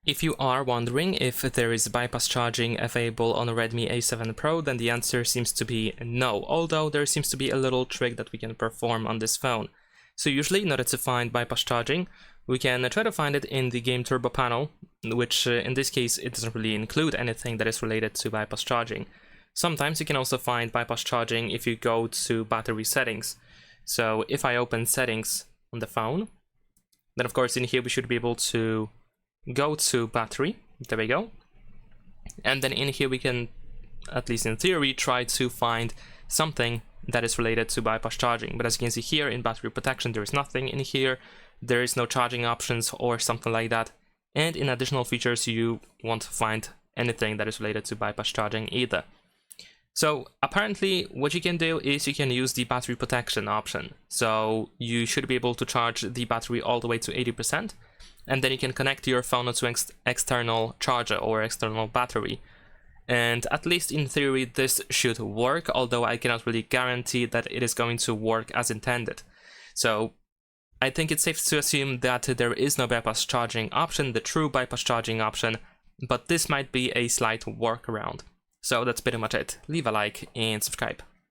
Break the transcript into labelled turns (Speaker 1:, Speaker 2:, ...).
Speaker 1: If you are wondering if there is bypass charging available on a Redmi A7 Pro, then the answer seems to be no, although there seems to be a little trick that we can perform on this phone. So usually, in order to find bypass charging, we can try to find it in the game turbo panel, which in this case, it doesn't really include anything that is related to bypass charging. Sometimes you can also find bypass charging if you go to battery settings. So if I open settings on the phone, then of course in here we should be able to go to battery, there we go, and then in here we can, at least in theory, try to find something that is related to bypass charging. But as you can see here in battery protection, there is nothing in here, there is no charging options or something like that, and in additional features you won't find anything that is related to bypass charging either. So apparently what you can do is you can use the battery protection option. So you should be able to charge the battery all the way to 80%, and then you can connect your phone to external charger or external battery. And at least in theory this should work, although I cannot really guarantee that it is going to work as intended. So I think it's safe to assume that there is no bypass charging option, the true bypass charging option, but this might be a slight workaround. So that's pretty much it. Leave a like and subscribe.